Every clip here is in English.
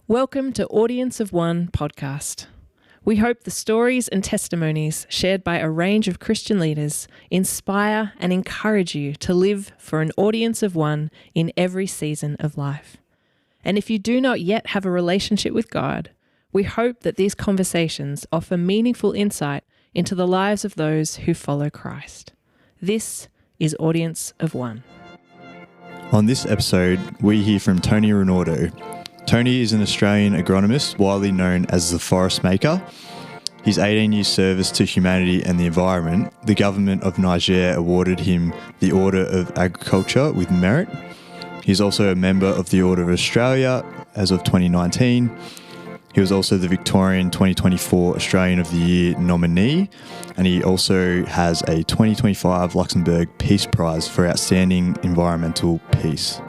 Welcome to Audience of One podcast. We hope the stories and testimonies shared by a range of Christian leaders inspire and encourage you to live for an audience of one in every season of life. And if you do not yet have a relationship with God, we hope that these conversations offer meaningful insight into the lives of those who follow Christ. This is Audience of One. On this episode, we hear from Tony Rinaudo. Tony is an Australian agronomist, widely known as the Forest Maker. His 18 years service to humanity and the environment, the government of Niger awarded him the Order of Agriculture with Merit. He's also a member of the Order of Australia as of 2019. He was also the Victorian 2024 Australian of the Year Nominee, and he also has a 2025 Luxembourg Peace Prize for outstanding environmental peace.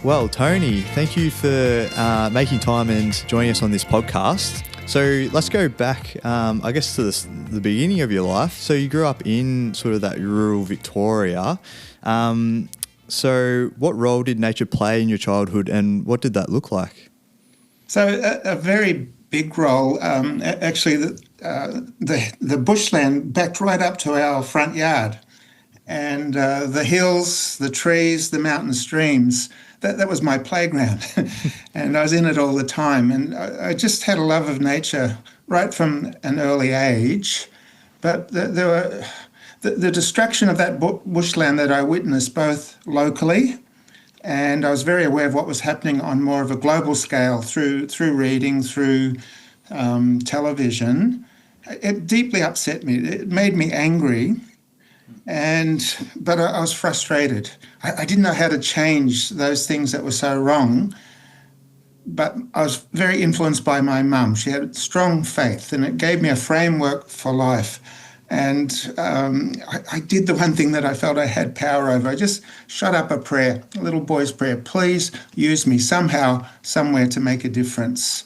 Well, Tony, thank you for making time and joining us on this podcast. So let's go back, I guess, to the beginning of your life. So you grew up in sort of that rural Victoria. So what role did nature play in your childhood, and what did that look like? So a very big role. Actually, the bushland backed right up to our front yard, and the hills, the trees, the mountain streams. That was my playground, and I was in it all the time. And I just had a love of nature right from an early age. But there were the destruction of that bushland that I witnessed both locally, and I was very aware of what was happening on more of a global scale through reading, through television. It deeply upset me. It made me angry. But I was frustrated. I didn't know how to change those things that were so wrong. But I was very influenced by my mum. She had strong faith, and it gave me a framework for life. And I did the one thing that I felt I had power over. I just shot up a prayer, a little boy's prayer. Please use me somehow, somewhere to make a difference.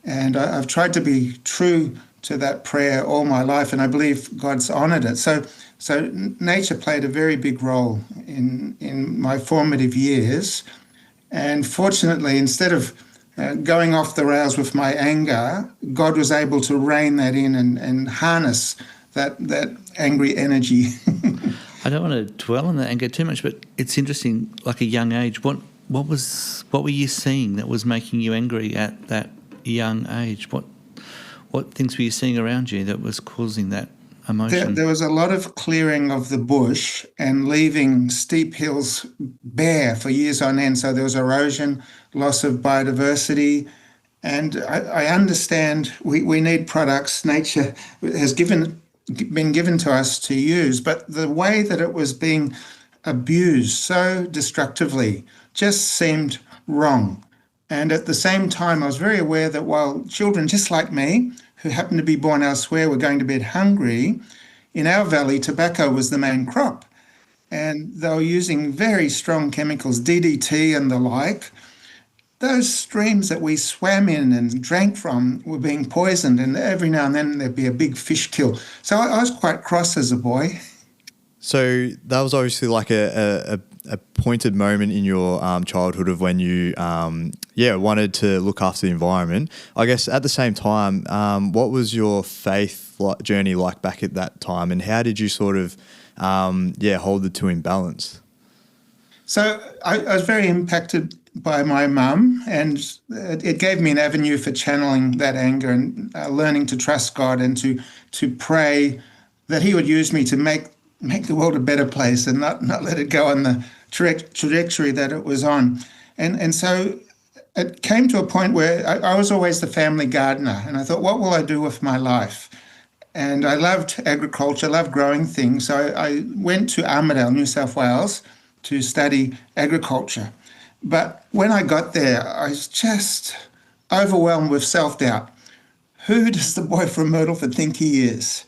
And I've tried to be true to that prayer all my life, and I believe God's honoured it. So nature played a very big role in my formative years. And fortunately, instead of going off the rails with my anger, God was able to rein that in and harness that angry energy. I don't want to dwell on that anger too much, but it's interesting, like a young age. What were you seeing that was making you angry at that young age? What things were you seeing around you that was causing that emotion? There was a lot of clearing of the bush and leaving steep hills bare for years on end. So there was erosion, loss of biodiversity. And I understand we need products nature has been given to us to use, but the way that it was being abused so destructively just seemed wrong. And at the same time, I was very aware that while children just like me, who happened to be born elsewhere, were going to bed hungry, in our valley, tobacco was the main crop. And they were using very strong chemicals, DDT and the like. Those streams that we swam in and drank from were being poisoned, and every now and then there'd be a big fish kill. So I was quite cross as a boy. So that was obviously like a pointed moment in your childhood of when you wanted to look after the environment. I guess at the same time, what was your faith journey like back at that time, and how did you sort of hold the two in balance? So I was very impacted by my mum, and it gave me an avenue for channeling that anger and learning to trust God and to pray that He would use me to make the world a better place and not let it go on the trajectory that it was on. And so it came to a point where I was always the family gardener, and I thought, what will I do with my life? And I loved agriculture, loved growing things. So I went to Armidale, New South Wales, to study agriculture. But when I got there, I was just overwhelmed with self-doubt. Who does the boy from Myrtleford think he is?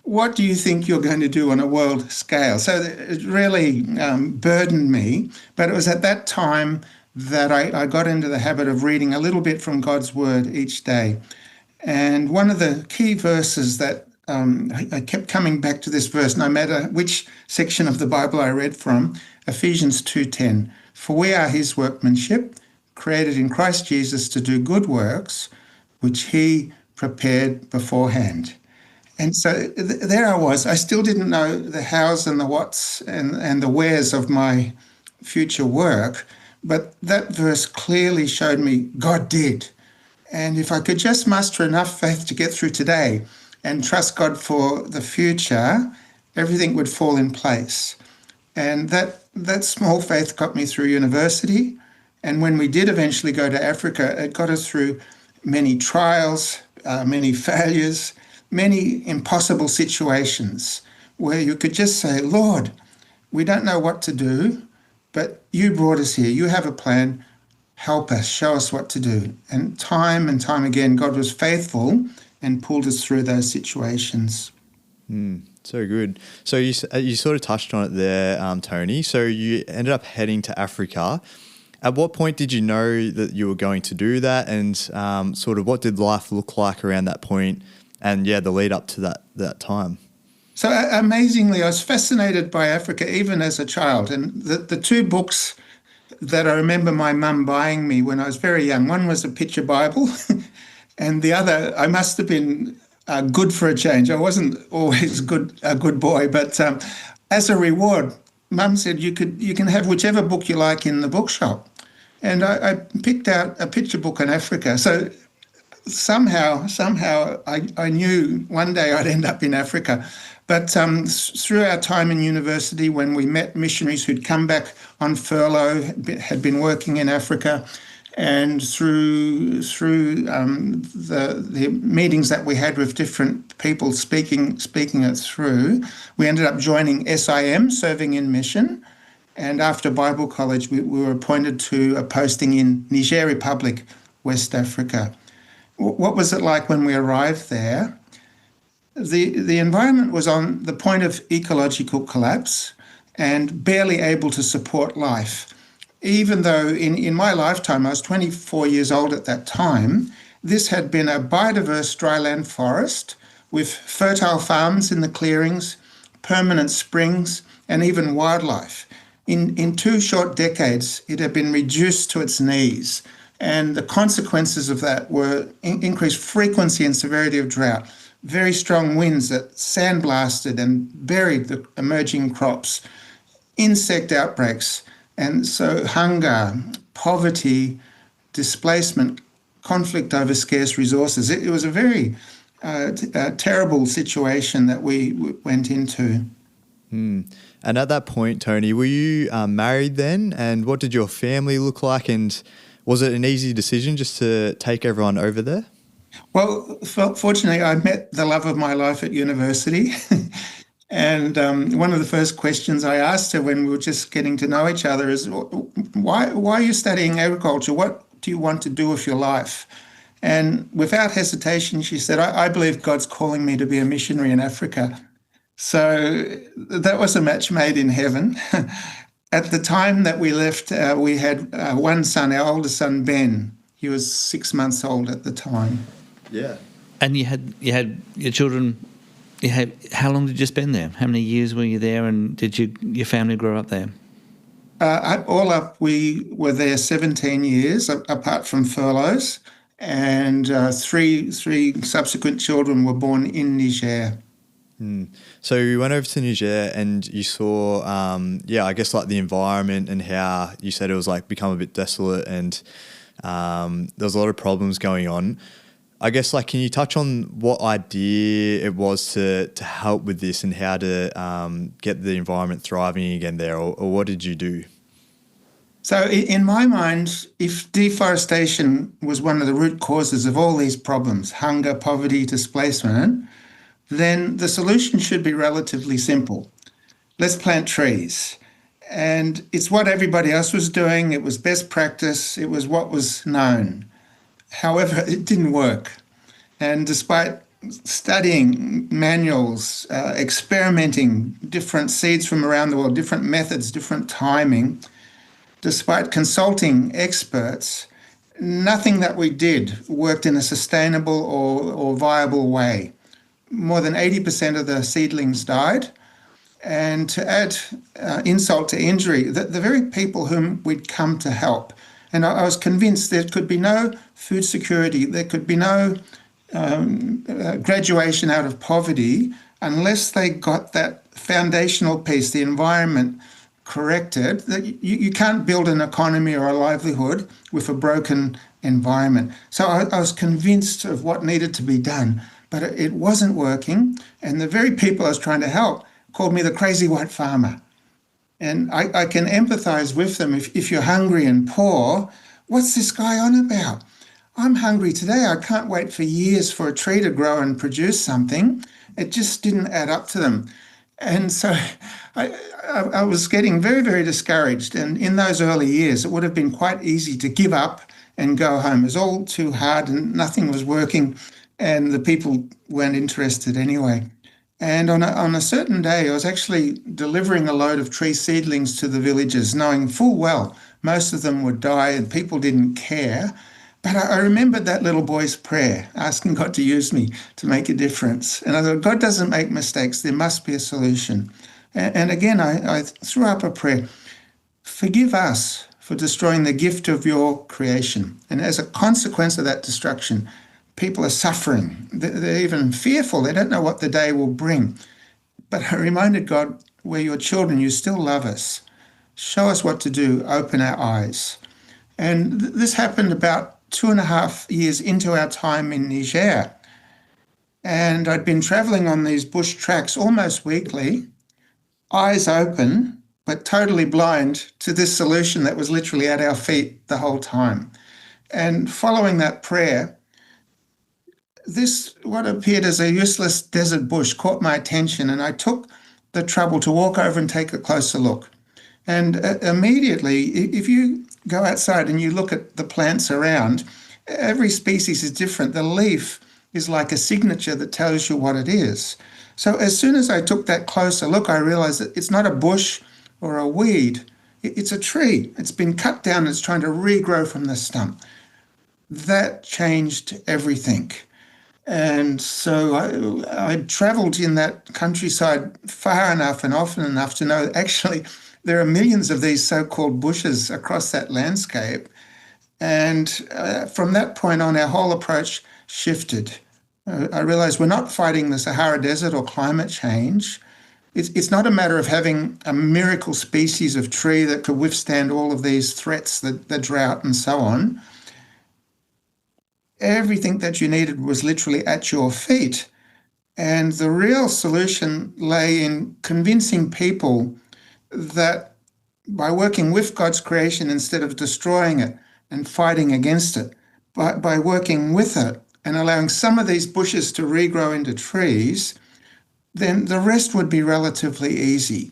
what do you think you're going to do on a world scale? So it really burdened me. But it was at that time that I got into the habit of reading a little bit from God's Word each day. And one of the key verses that I kept coming back to this verse, no matter which section of the Bible I read from, Ephesians 2:10. For we are his workmanship, created in Christ Jesus to do good works, which he prepared beforehand. And so there I was. I still didn't know the hows and the whats and the wheres of my future work, but that verse clearly showed me God did. And if I could just muster enough faith to get through today and trust God for the future, everything would fall in place. And that small faith got me through university. And when we did eventually go to Africa, it got us through many trials, many failures, many impossible situations where you could just say, Lord, we don't know what to do, but you brought us here. You have a plan. Help us, show us what to do. And time again, God was faithful and pulled us through those situations. So good. So you sort of touched on it there, Tony. So you ended up heading to Africa. At what point did you know that you were going to do that, and sort of what did life look like around that point, and the lead up to that time? So amazingly, I was fascinated by Africa even as a child. And the two books that I remember my mum buying me when I was very young, one was a picture Bible and the other, I must have been good for a change. I wasn't always a good boy, but as a reward, Mum said you can have whichever book you like in the bookshop. And I picked out a picture book on Africa. So somehow I knew one day I'd end up in Africa. But through our time in university, when we met missionaries who'd come back on furlough, had been working in Africa, and through the meetings that we had with different people speaking it through, we ended up joining SIM, Serving in Mission. And after Bible College, we were appointed to a posting in Niger Republic, West Africa. What was it like when we arrived there? The environment was on the point of ecological collapse and barely able to support life. Even though in my lifetime, I was 24 years old at that time, this had been a biodiverse dryland forest with fertile farms in the clearings, permanent springs, and even wildlife. In 2 short decades, it had been reduced to its knees. And the consequences of that were increased frequency and severity of drought, very strong winds that sandblasted and buried the emerging crops, insect outbreaks, and so hunger, poverty, displacement, conflict over scarce resources. It was a very terrible situation that we went into. And at that point, Tony, were you married then? And what did your family look like? And was it an easy decision just to take everyone over there? Well, fortunately, I met the love of my life at university. And one of the first questions I asked her when we were just getting to know each other is, why are you studying agriculture? What do you want to do with your life? And without hesitation, she said, I believe God's calling me to be a missionary in Africa. So that was a match made in heaven. At the time that we left, we had one son, our oldest son, Ben. He was 6 months old at the time. Yeah. And you had your children. How long did you spend there? How many years were you there, and did your family grow up there? All up, we were there 17 years, apart from furloughs, and three subsequent children were born in Niger. So you went over to Niger and you saw, I guess like the environment and how you said it was like become a bit desolate and there was a lot of problems going on. I guess like, can you touch on what idea it was to help with this and how to get the environment thriving again there, or what did you do? So in my mind, if deforestation was one of the root causes of all these problems, hunger, poverty, displacement, then the solution should be relatively simple. Let's plant trees. And it's what everybody else was doing. It was best practice. It was what was known. However, it didn't work. And despite studying manuals, experimenting different seeds from around the world, different methods, different timing, despite consulting experts, nothing that we did worked in a sustainable or viable way. More than 80% of the seedlings died. And to add insult to injury, the very people whom we'd come to help, and I was convinced there could be no food security, there could be no graduation out of poverty unless they got that foundational piece, the environment, corrected. That you can't build an economy or a livelihood with a broken environment. So I was convinced of what needed to be done, but it wasn't working. And the very people I was trying to help called me the crazy white farmer. And I can empathize with them. If you're hungry and poor, what's this guy on about? I'm hungry today. I can't wait for years for a tree to grow and produce something. It just didn't add up to them. And so I was getting very, very discouraged. And in those early years, it would have been quite easy to give up and go home. It was all too hard and nothing was working and the people weren't interested anyway. And on a certain day, I was actually delivering a load of tree seedlings to the villagers, knowing full well most of them would die and people didn't care. But I remembered that little boy's prayer, asking God to use me to make a difference. And I thought, God doesn't make mistakes. There must be a solution. And again, I threw up a prayer. Forgive us for destroying the gift of your creation. And as a consequence of that destruction, people are suffering. They're even fearful. They don't know what the day will bring. But I reminded God, we're your children. You still love us. Show us what to do. Open our eyes. And this happened about 2.5 years into our time in Niger. And I'd been traveling on these bush tracks almost weekly, eyes open, but totally blind to this solution that was literally at our feet the whole time. And following that prayer, this, what appeared as a useless desert bush, caught my attention, and I took the trouble to walk over and take a closer look. And immediately, if you go outside and you look at the plants around, every species is different. The leaf is like a signature that tells you what it is. So as soon as I took that closer look, I realized that it's not a bush or a weed. It's a tree. It's been cut down and it's trying to regrow from the stump. That changed everything. And so I traveled in that countryside far enough and often enough to know actually there are millions of these so-called bushes across that landscape. And from that point on, our whole approach shifted. I realized we're not fighting the Sahara Desert or climate change. It's not a matter of having a miracle species of tree that could withstand all of these threats, the drought and so on. Everything that you needed was literally at your feet. And the real solution lay in convincing people that by working with God's creation instead of destroying it and fighting against it, by working with it and allowing some of these bushes to regrow into trees, then the rest would be relatively easy.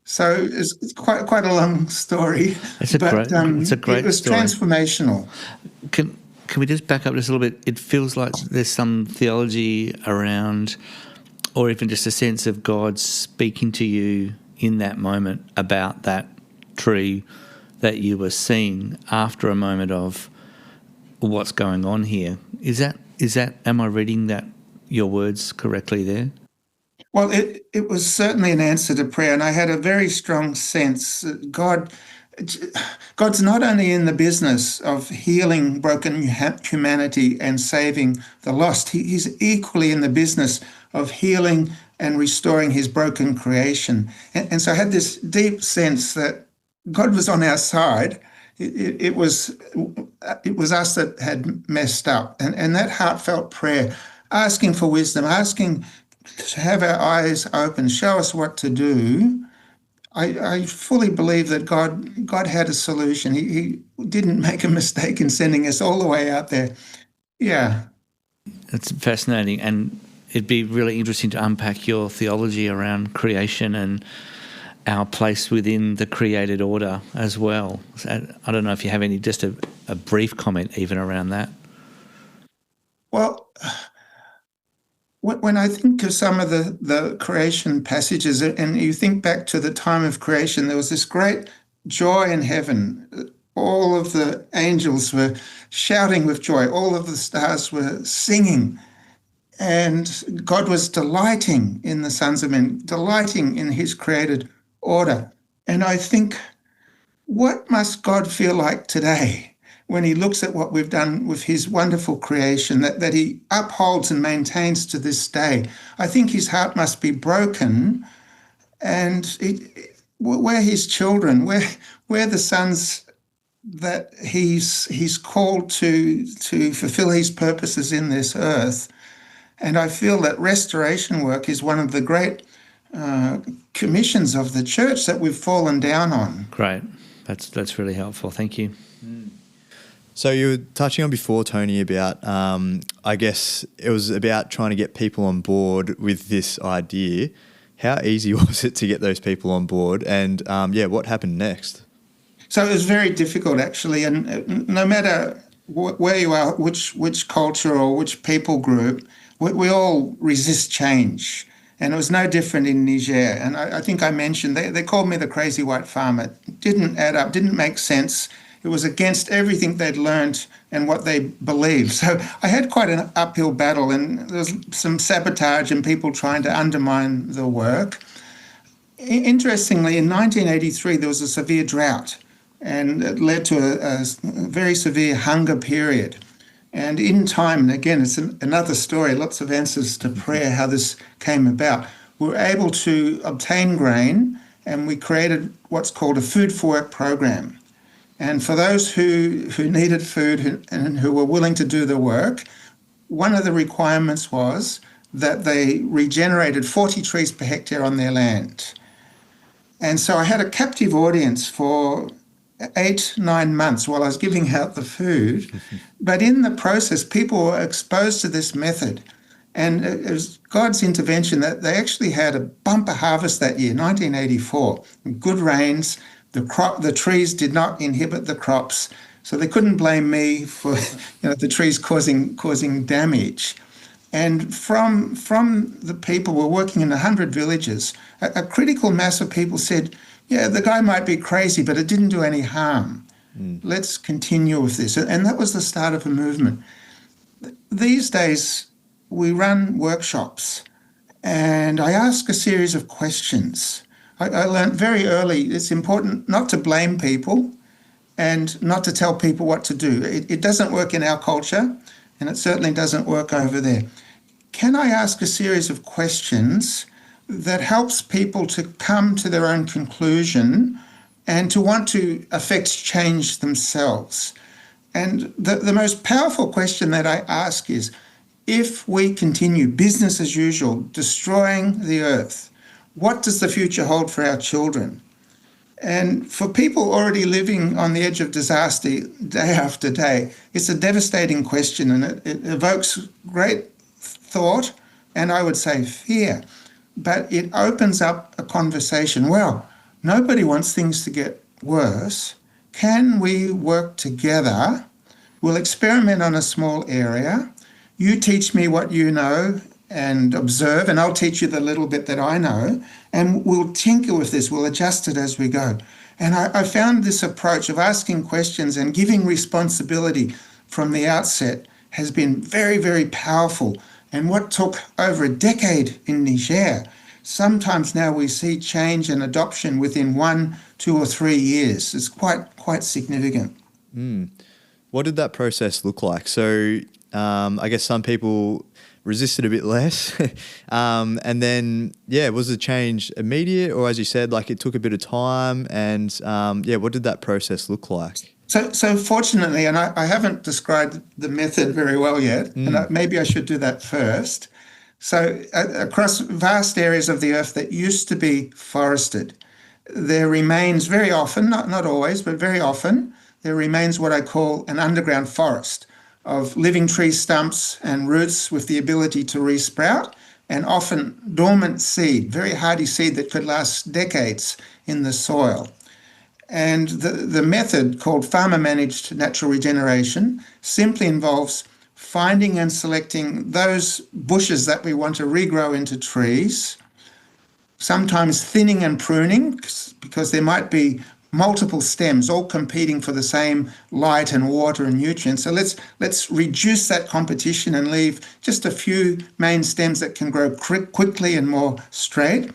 So it's quite a long story. It's a great it was story. Transformational. Can we just back up just a little bit? It feels like there's some theology around, or even just a sense of God speaking to you in that moment about that tree that you were seeing after a moment of what's going on here. Is that am I reading that your words correctly there? Well, it was certainly an answer to prayer, and I had a very strong sense that God's not only in the business of healing broken humanity and saving the lost, he's equally in the business of healing and restoring his broken creation. And so I had this deep sense that God was on our side. It was us that had messed up. And that heartfelt prayer, asking for wisdom, asking to have our eyes open, show us what to do. I fully believe that God had a solution. He didn't make a mistake in sending us all the way out there. Yeah. It's fascinating, and it'd be really interesting to unpack your theology around creation and our place within the created order as well. I don't know if you have any, just a brief comment even around that. Well, when I think of some of the creation passages, and you think back to the time of creation, there was this great joy in heaven. All of the angels were shouting with joy. All of the stars were singing. And God was delighting in the sons of men, delighting in his created order. And I think, what must God feel like today when he looks at what we've done with his wonderful creation that he upholds and maintains to this day? I think his heart must be broken, and we're his children. We're the sons that he's called to fulfill his purposes in this earth. And I feel that restoration work is one of the great commissions of the church that we've fallen down on. Great. That's really helpful. Thank you. So you were touching on before, Tony, about, I guess it was about trying to get people on board with this idea. How easy was it to get those people on board? And what happened next? So it was very difficult, actually. And no matter where you are, which culture or which people group, we all resist change. And it was no different in Niger. And I think I mentioned, they called me the crazy white farmer. It didn't add up, didn't make sense. It was against everything they'd learned and what they believed. So I had quite an uphill battle, and there was some sabotage and people trying to undermine the work. Interestingly, in 1983, there was a severe drought, and it led to a very severe hunger period. And in time, and again, it's another story, lots of answers to prayer, how this came about. We were able to obtain grain, and we created what's called a food for work program. And for those who needed food and who were willing to do the work, one of the requirements was that they regenerated 40 trees per hectare on their land. And so I had a captive audience for 8-9 months while I was giving out the food. But in the process, people were exposed to this method. And it was God's intervention that they actually had a bumper harvest that year, 1984. Good rains. The trees did not inhibit the crops, so they couldn't blame me for the trees causing damage. And from the people, we're working in 100 villages, a critical mass of people said, yeah, the guy might be crazy, but it didn't do any harm. Let's continue with this. And that was the start of a movement. These days, we run workshops, and I ask a series of questions. I learned very early it's important not to blame people and not to tell people what to do. It doesn't work in our culture, and it certainly doesn't work over there. Can I ask a series of questions that helps people to come to their own conclusion and to want to affect change themselves? And the most powerful question that I ask is, if we continue business as usual, destroying the earth, what does the future hold for our children? And for people already living on the edge of disaster day after day, it's a devastating question, and it evokes great thought and I would say fear. But it opens up a conversation. Well, nobody wants things to get worse. Can we work together? We'll experiment on a small area. You teach me what you know and observe, and I'll teach you the little bit that I know, and we'll tinker with this, we'll adjust it as we go. And I found this approach of asking questions and giving responsibility from the outset has been very, very powerful. And what took over a decade in Niger, sometimes now we see change and adoption within 1, 2 or 3 years. It's quite significant. What did that process look like? So I guess some people resisted a bit less. And then, was the change immediate, or as you said, like it took a bit of time? And what did that process look like? So fortunately, and I haven't described the method very well yet, and maybe I should do that first. So across vast areas of the earth that used to be forested, there remains very often, not always, but very often, there remains what I call an underground forest of living tree stumps and roots with the ability to resprout, and often dormant seed, very hardy seed that could last decades in the soil. And the method called farmer-managed natural regeneration simply involves finding and selecting those bushes that we want to regrow into trees, sometimes thinning and pruning, because there might be multiple stems all competing for the same light and water and nutrients. So let's reduce that competition and leave just a few main stems that can grow quickly and more straight.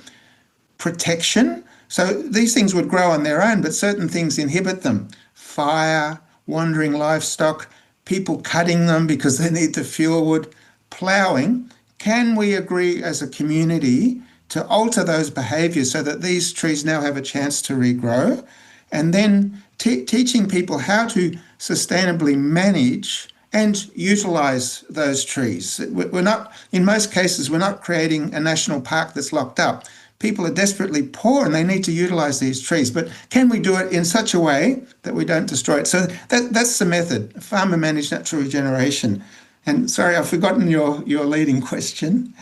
Protection. So these things would grow on their own, but certain things inhibit them. Fire, wandering livestock, people cutting them because they need the fuel wood, ploughing. Can we agree as a community to alter those behaviours so that these trees now have a chance to regrow? And then teaching people how to sustainably manage and utilise those trees. We're not, in most cases, we're not creating a national park that's locked up. People are desperately poor and they need to utilise these trees. But can we do it in such a way that we don't destroy it? So that's the method, farmer-managed natural regeneration. And sorry, I've forgotten your leading question.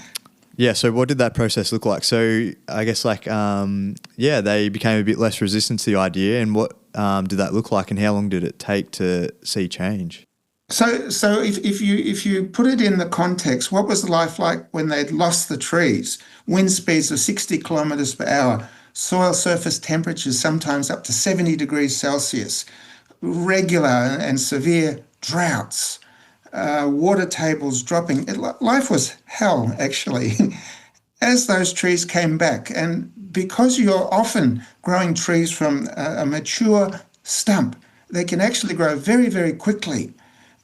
Yeah, so what did that process look like? So I guess they became a bit less resistant to the idea, and what did that look like, and how long did it take to see change? So if you put it in the context, what was life like when they'd lost the trees? Wind speeds of 60 kilometres per hour, soil surface temperatures sometimes up to 70 degrees Celsius, regular and severe droughts, water tables dropping. Life was hell, actually, as those trees came back. And because you're often growing trees from a mature stump, they can actually grow very, very quickly.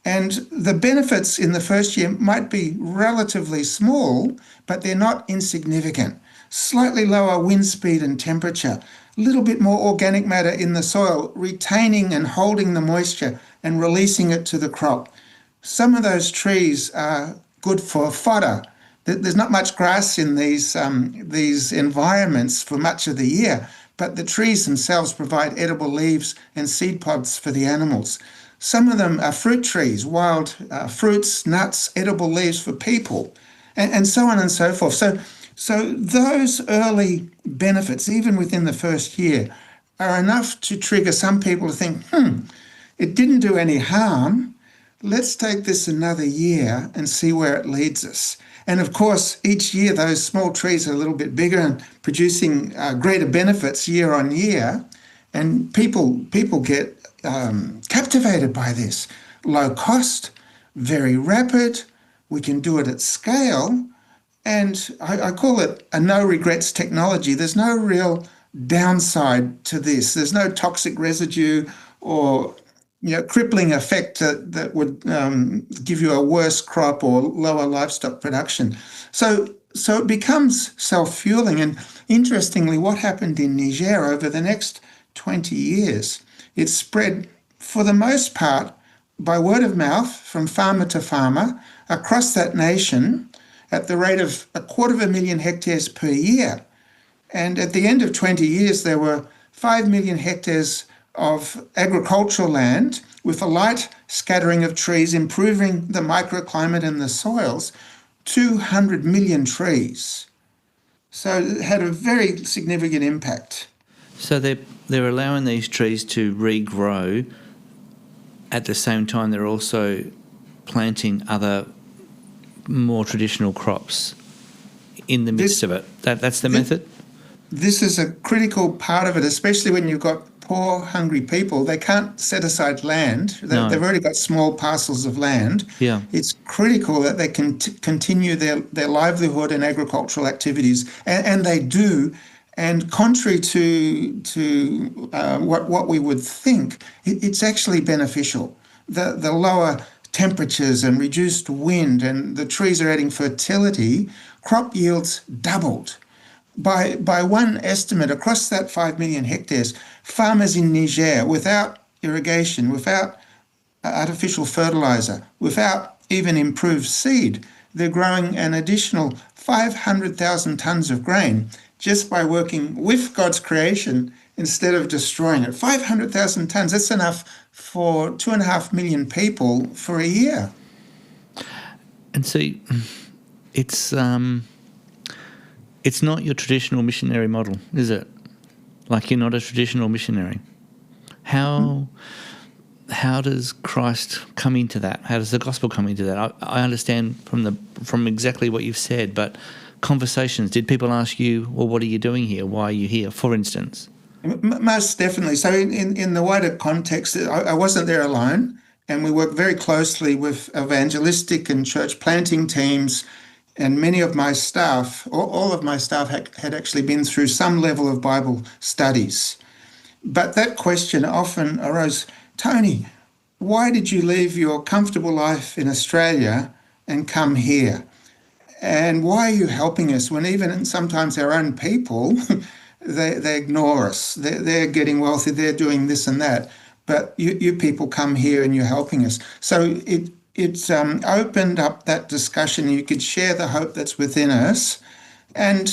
And the benefits in the first year might be relatively small, but they're not insignificant. Slightly lower wind speed and temperature, a little bit more organic matter in the soil, retaining and holding the moisture and releasing it to the crop. Some of those trees are good for fodder. There's not much grass in these environments for much of the year, but the trees themselves provide edible leaves and seed pods for the animals. Some of them are fruit trees, wild fruits, nuts, edible leaves for people, and so on and so forth. So those early benefits, even within the first year, are enough to trigger some people to think, it didn't do any harm. Let's take this another year and see where it leads us. And of course, each year, those small trees are a little bit bigger and producing greater benefits year on year. And people get captivated by this. Low cost, very rapid, we can do it at scale, and I call it a no regrets technology. There's no real downside to this. There's no toxic residue or crippling effect that would give you a worse crop or lower livestock production. So it becomes self-fueling. And interestingly, what happened in Niger over the next 20 years, it spread for the most part by word of mouth from farmer to farmer across that nation at the rate of 250,000 hectares per year. And at the end of 20 years, there were 5 million hectares of agricultural land with a light scattering of trees, improving the microclimate in the soils, 200 million trees. So it had a very significant impact. So they're allowing these trees to regrow. At the same time, they're also planting other more traditional crops in the midst of it. That's the method? This is a critical part of it, especially when you've got poor, hungry people. They can't set aside land. They've already got small parcels of land. Yeah. It's critical that they can continue their livelihood and agricultural activities, and they do. And contrary to what we would think, it's actually beneficial. The lower temperatures and reduced wind, and the trees are adding fertility, crop yields doubled. By one estimate, across that 5 million hectares, farmers in Niger, without irrigation, without artificial fertilizer, without even improved seed, they're growing an additional 500,000 tonnes of grain just by working with God's creation instead of destroying it. 500,000 tonnes, that's enough for 2.5 million people for a year. And see, it's not your traditional missionary model, is it? Like, you're not a traditional missionary. How how does Christ come into that? How does the gospel come into that? I understand from exactly what you've said, but conversations, did people ask you, well, what are you doing here? Why are you here, for instance? Most definitely. So in the wider context, I wasn't there alone, and we worked very closely with evangelistic and church planting teams, and many of my staff, all of my staff had actually been through some level of Bible studies. But that question often arose, Tony, why did you leave your comfortable life in Australia and come here? And why are you helping us when even sometimes our own people, they ignore us. They're getting wealthy, they're doing this and that. But you people come here and you're helping us. So it's opened up that discussion. You could share the hope that's within us. And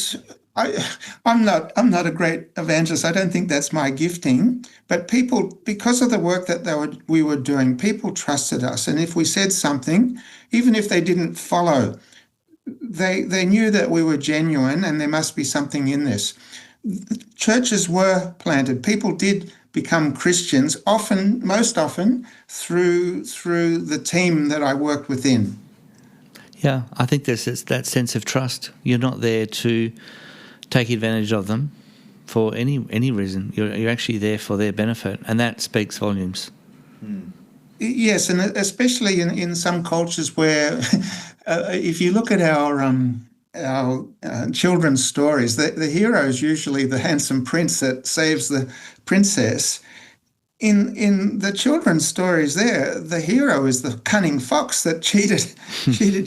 I'm not a great evangelist. I don't think that's my gifting. But people, because of the work that we were doing, people trusted us. And if we said something, even if they didn't follow, they knew that we were genuine and there must be something in this. Churches were planted. People did become Christians, most often, through the team that I worked within. Yeah, I think there's that sense of trust. You're not there to take advantage of them for any reason. You're actually there for their benefit, and that speaks volumes. Yes, and especially in some cultures where, if you look at our children's stories, the hero is usually the handsome prince that saves the princess. In the children's stories there, the hero is the cunning fox that cheated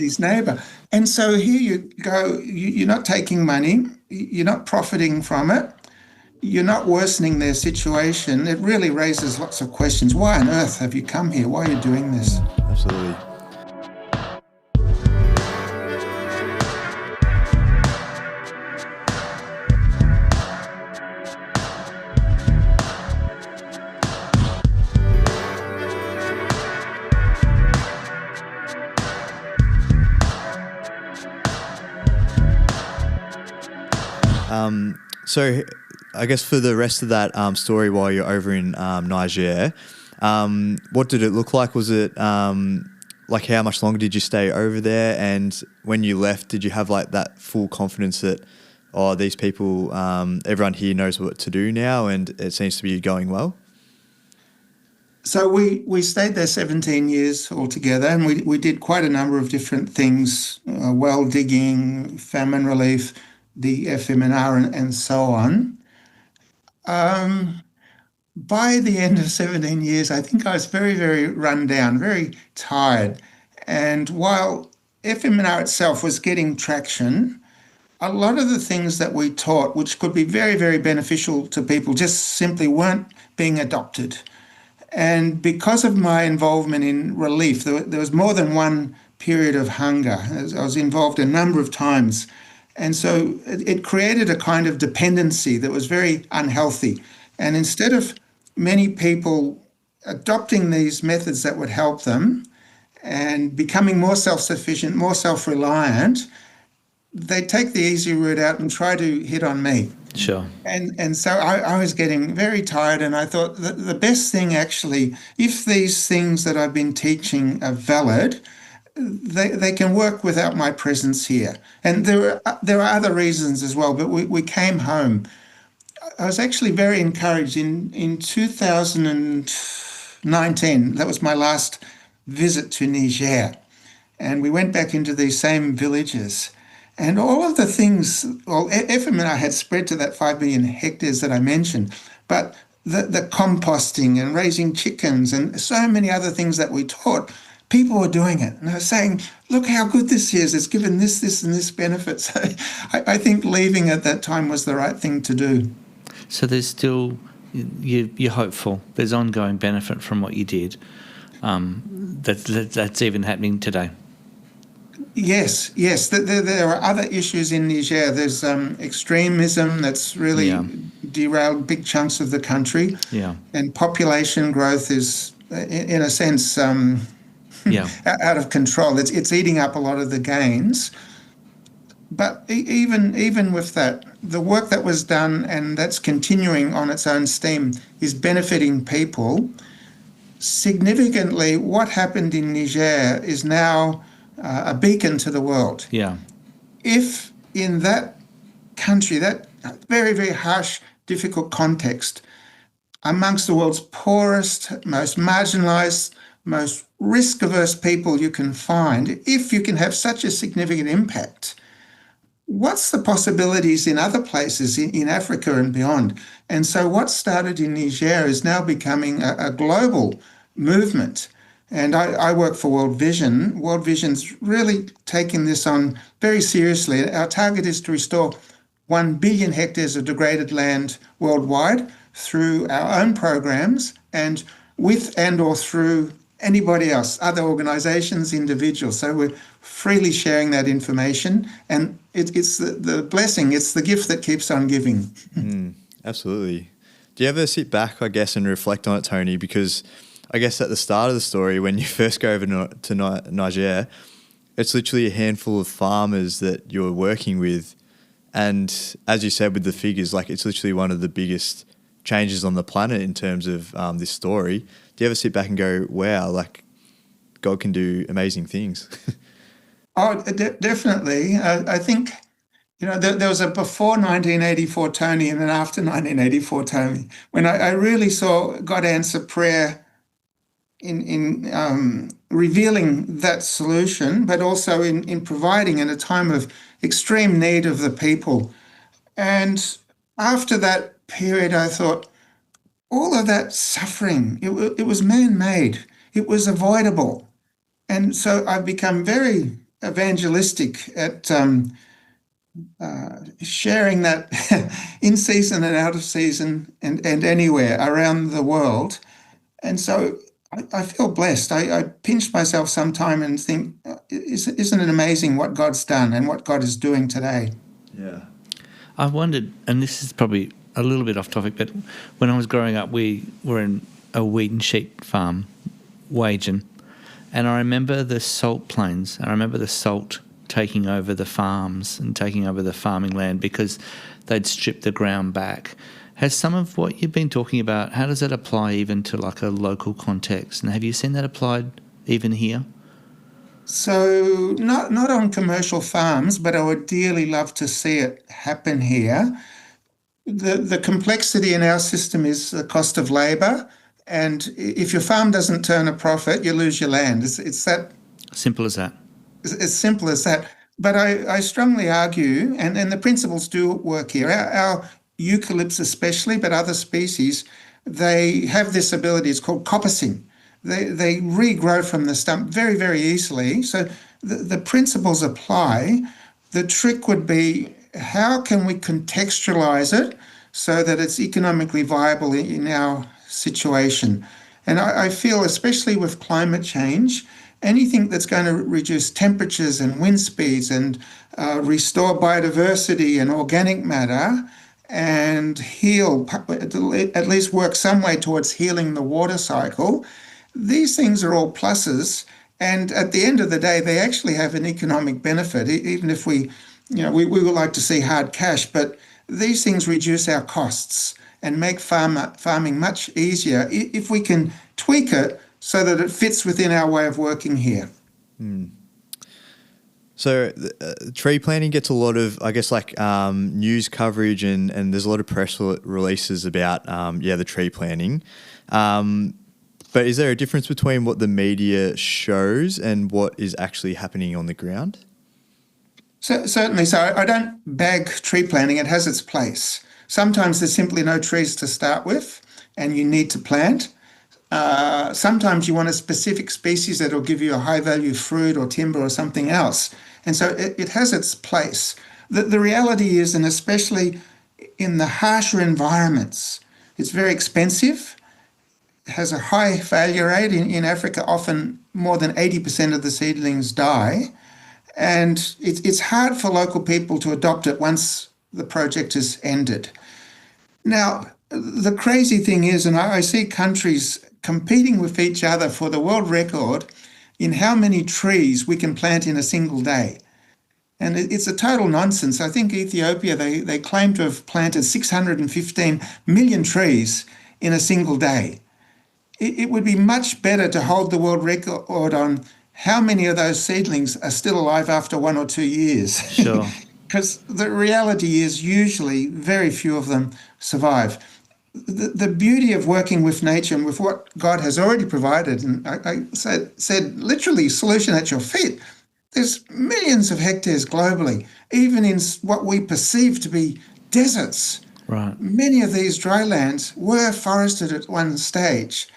his neighbour. And so here you go, you're not taking money, you're not profiting from it, you're not worsening their situation. It really raises lots of questions. Why on earth have you come here? Why are you doing this? Absolutely. So I guess for the rest of that story while you're over in Niger, what did it look like? Was it like how much longer did you stay over there? And when you left, did you have like that full confidence that, oh, these people, everyone here knows what to do now and it seems to be going well? So we stayed there 17 years altogether, and we did quite a number of different things, well digging, famine relief, the FMNR and so on. By the end of 17 years, I think I was very, very run down, very tired. And while FMNR itself was getting traction, a lot of the things that we taught, which could be very, very beneficial to people, just simply weren't being adopted. And because of my involvement in relief, there was more than one period of hunger. I was involved a number of times. And so it created a kind of dependency that was very unhealthy. And instead of many people adopting these methods that would help them and becoming more self-sufficient, more self-reliant, they take the easy route out and try to hit on me. Sure. And so I was getting very tired, and I thought that the best thing actually, if these things that I've been teaching are valid, they can work without my presence here. And there are other reasons as well, but we came home. I was actually very encouraged in 2019. That was my last visit to Niger. And we went back into these same villages. And all of the things, well, FMNR had spread to that 5 million hectares that I mentioned, but the composting and raising chickens and so many other things that we taught, people were doing it. And I was saying, look how good this is. It's given this, and this benefit. So I think leaving at that time was the right thing to do. So there's still, you're hopeful. There's ongoing benefit from what you did. That's even happening today. Yes. There are other issues in Niger. There's extremism that's really derailed big chunks of the country. Yeah. And population growth is, in a sense, out of control. It's eating up a lot of the gains. But even with that, the work that was done and that's continuing on its own steam is benefiting people. significantly, what happened in Niger is now a beacon to the world. Yeah. If in that country, that very, very harsh, difficult context, amongst the world's poorest, most marginalised, most risk-averse people you can find, if you can have such a significant impact, what's the possibilities in other places in Africa and beyond? And so what started in Niger is now becoming a global movement. And I work for World Vision. World Vision's really taking this on very seriously. Our target is to restore 1 billion hectares of degraded land worldwide through our own programs and with and or through anybody else, other organizations, individuals. So we're freely sharing that information, and it's the blessing, it's the gift that keeps on giving. Absolutely. Do you ever sit back, I guess, and reflect on it, Tony? Because I guess at the start of the story, when you first go over to Niger, it's literally a handful of farmers that you're working with. And as you said with the figures, like it's literally one of the biggest changes on the planet in terms of this story. Do you ever sit back and go, wow, like God can do amazing things? Oh, definitely. I think, there was a before 1984 Tony and an after 1984 Tony, when I really saw God answer prayer in revealing that solution, but also in providing in a time of extreme need of the people. And after that period, I thought, all of that suffering, it was man-made. It was avoidable. And so I've become very evangelistic at sharing that in season and out of season and anywhere around the world. And so I feel blessed. I pinch myself sometime and think, isn't it amazing what God's done and what God is doing today? Yeah. I wondered, and this is probably a little bit off topic, but when I was growing up, we were in a wheat and sheep farm, waging, and I remember the salt plains. I remember the salt taking over the farms and taking over the farming land because they'd stripped the ground back. Has some of what you've been talking about, how does that apply even to like a local context? And have you seen that applied even here? So not on commercial farms, but I would dearly love to see it happen here. The complexity in our system is the cost of labour, and if your farm doesn't turn a profit, you lose your land. It's that simple as that. As simple as that. But I strongly argue, and the principles do work here. Our eucalypts especially, but other species, they have this ability. It's called coppicing. They regrow from the stump very, very easily. So the principles apply. The trick would be, how can we contextualize it so that it's economically viable in our situation? And I feel, especially with climate change, anything that's going to reduce temperatures and wind speeds and restore biodiversity and organic matter and heal, at least work some way towards healing the water cycle, these things are all pluses. And at the end of the day, they actually have an economic benefit, even if we would like to see hard cash, but these things reduce our costs and make farming much easier if we can tweak it so that it fits within our way of working here. So tree planting gets a lot of, I guess, like news coverage and there's a lot of press releases about, the tree planting. But is there a difference between what the media shows and what is actually happening on the ground? So, certainly. So I don't bag tree planting. It has its place. Sometimes there's simply no trees to start with and you need to plant. Sometimes you want a specific species that will give you a high-value fruit or timber or something else. And so it has its place. The reality is, and especially in the harsher environments, it's very expensive. It has a high failure rate. In Africa, often more than 80% of the seedlings die. And it's hard for local people to adopt it once the project is ended. Now, the crazy thing is, and I see countries competing with each other for the world record in how many trees we can plant in a single day. And it's a total nonsense. I think Ethiopia, they claim to have planted 615 million trees in a single day. it would be much better to hold the world record on how many of those seedlings are still alive after 1 or 2 years. Sure. Because the reality is usually very few of them survive. The beauty of working with nature and with what God has already provided, and I said literally solution at your feet. There's millions of hectares globally, even in what we perceive to be deserts. Right. Many of these dry lands were forested at one stage,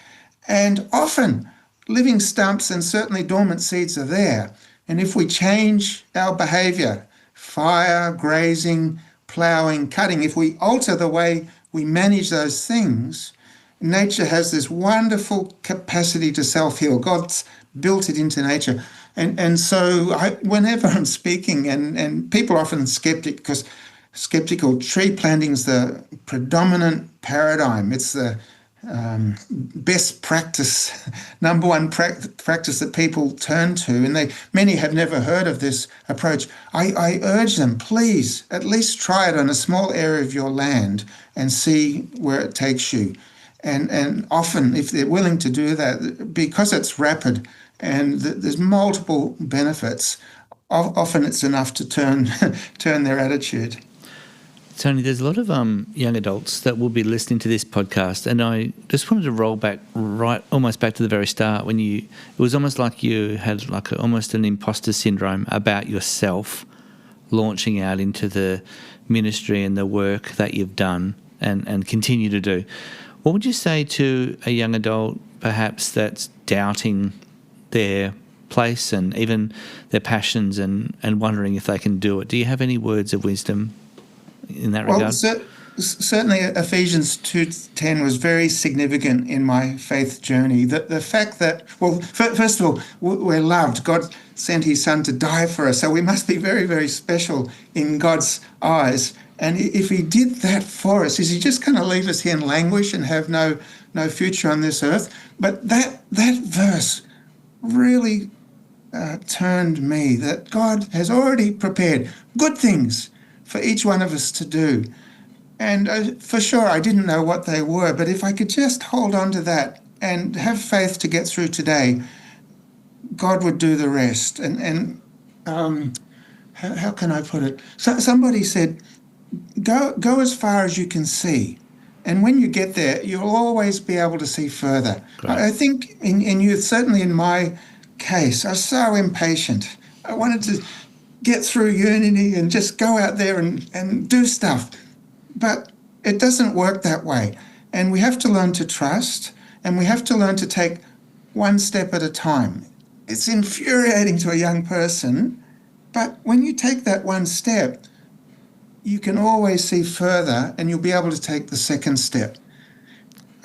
and often living stumps and certainly dormant seeds are there. And if we change our behaviour, fire, grazing, ploughing, cutting, if we alter the way we manage those things, nature has this wonderful capacity to self-heal. God's built it into nature. And so whenever I'm speaking, and people are often skeptical, tree planting is the predominant paradigm. It's the best practice, number one practice that people turn to, and many have never heard of this approach. I urge them, please, at least try it on a small area of your land and see where it takes you. And often, if they're willing to do that, because it's rapid and there's multiple benefits, often it's enough to turn their attitude. Tony, there's a lot of young adults that will be listening to this podcast, and I just wanted to roll back almost back to the very start when it was almost like you had almost an imposter syndrome about yourself launching out into the ministry and the work that you've done and continue to do. What would you say to a young adult perhaps that's doubting their place and even their passions and wondering if they can do it? Do you have any words of wisdom in that regard? Certainly Ephesians 2:10 was very significant in my faith journey. The fact that, first of all, we're loved. God sent his son to die for us, so we must be very, very special in God's eyes. And if he did that for us, is he just going to leave us here in languish and have no future on this earth? But that verse really turned me, that God has already prepared good things for each one of us to do. And for sure, I didn't know what they were, but if I could just hold on to that and have faith to get through today, God would do the rest. And how can I put it? Somebody said, go as far as you can see. And when you get there, you'll always be able to see further. Great. I think in youth, certainly in my case, I was so impatient. I wanted to get through uni and just go out there and do stuff. But it doesn't work that way. And we have to learn to trust, and we have to learn to take one step at a time. It's infuriating to a young person, but when you take that one step, you can always see further and you'll be able to take the second step.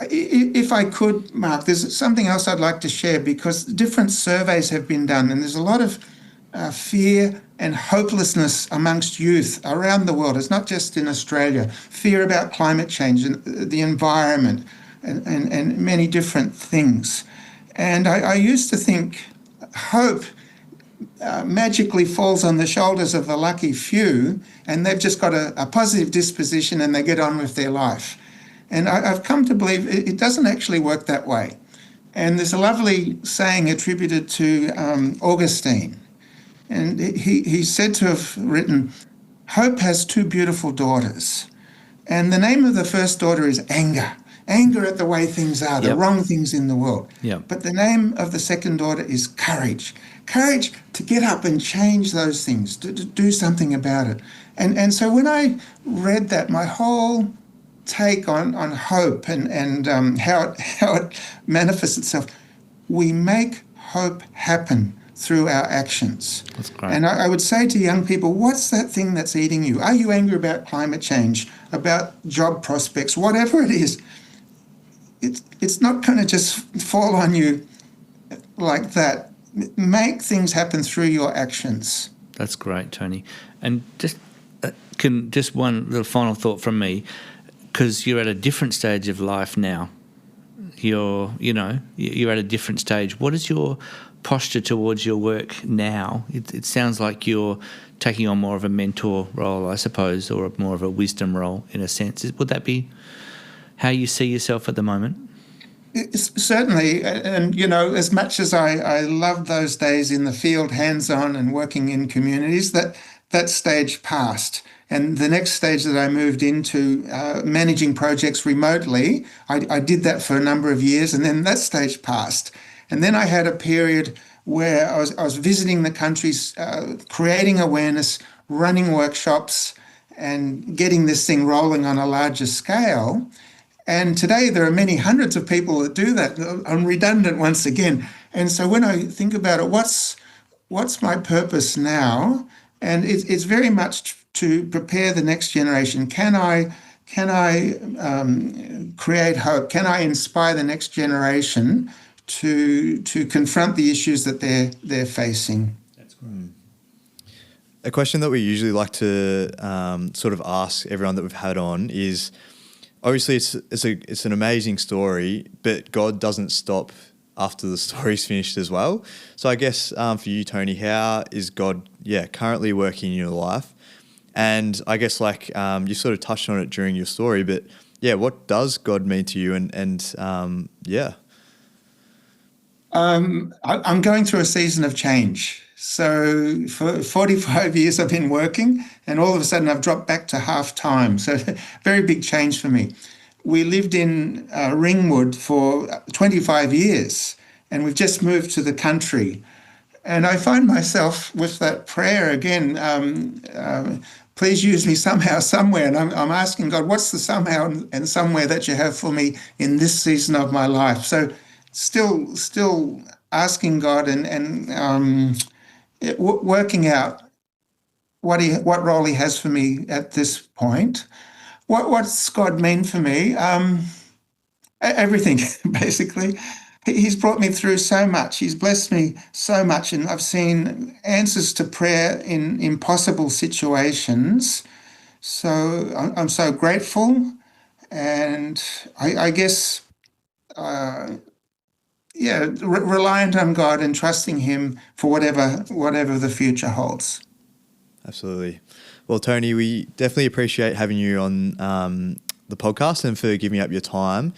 If I could, Mark, there's something else I'd like to share, because different surveys have been done, and there's a lot of fear and hopelessness amongst youth around the world. It's not just in Australia. Fear about climate change and the environment and many different things. And I used to think hope magically falls on the shoulders of the lucky few, and they've just got a positive disposition and they get on with their life. And I've come to believe it doesn't actually work that way. And there's a lovely saying attributed to Augustine. And he's said to have written, hope has two beautiful daughters. And the name of the first daughter is anger. Anger at the way things are, the wrong things in the world. Yep. But the name of the second daughter is courage. Courage to get up and change those things, to do something about it. And so when I read that, my whole take on hope and how it manifests itself, we make hope happen through our actions. That's great. And I would say to young people, what's that thing that's eating you? Are you angry about climate change, about job prospects, whatever it is? It's not going to just fall on you like that. Make things happen through your actions. That's great, Tony. And just one little final thought from me, because you're at a different stage of life now. You're at a different stage. What is your posture towards your work now? It sounds like you're taking on more of a mentor role, I suppose, or more of a wisdom role in a sense. Would that be how you see yourself at the moment? Certainly, and as much as I loved those days in the field, hands-on and working in communities, that stage passed. And the next stage that I moved into, managing projects remotely, I did that for a number of years, and then that stage passed. And then I had a period where I was visiting the countries, creating awareness, running workshops, and getting this thing rolling on a larger scale. And today there are many hundreds of people that do that. I'm redundant once again. And so when I think about it, what's my purpose now? And it's very much to prepare the next generation. Can I create hope? Can I inspire the next generation to confront the issues that they're facing? That's great. A question that we usually like to sort of ask everyone that we've had on is, obviously it's an amazing story, but God doesn't stop after the story's finished as well. So I guess for you, Tony, how is God currently working in your life? And I guess you sort of touched on it during your story, but what does God mean to you? I'm going through a season of change. So for 45 years I've been working, and all of a sudden I've dropped back to half time. So very big change for me. We lived in Ringwood for 25 years, and we've just moved to the country. And I find myself with that prayer again, please use me somehow, somewhere. And I'm asking God, what's the somehow and somewhere that you have for me in this season of my life? So still asking God and working out what role he has for me at this point. What's God mean for me? Everything, basically. He's brought me through so much. He's blessed me so much, and I've seen answers to prayer in impossible situations. So I'm so grateful, and I guess, reliant on God and trusting him for whatever the future holds. Absolutely. Well, Tony, we definitely appreciate having you on the podcast and for giving up your time.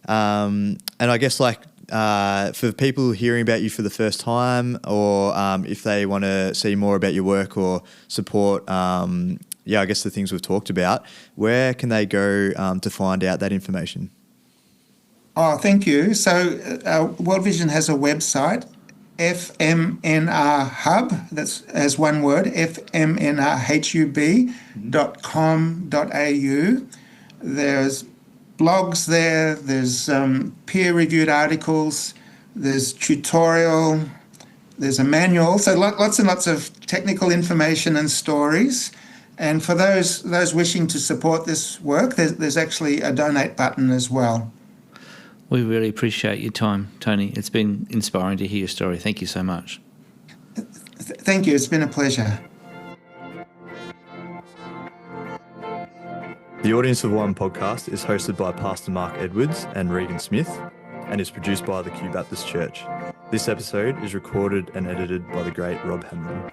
And I guess for people hearing about you for the first time, or if they want to see more about your work or support, I guess the things we've talked about, where can they go to find out that information? Oh, thank you. So World Vision has a website, FMNR Hub, that's as one word, fmnrhub.com.au. There's blogs there's peer-reviewed articles, there's tutorial, there's a manual, so lots and lots of technical information and stories. And for those wishing to support this work, there's actually a donate button as well. We really appreciate your time, Tony. It's been inspiring to hear your story. Thank you so much. Thank you. It's been a pleasure. The Audience of One podcast is hosted by Pastor Mark Edwards and Regan Smith and is produced by the Kew Baptist Church. This episode is recorded and edited by the great Rob Hamlin.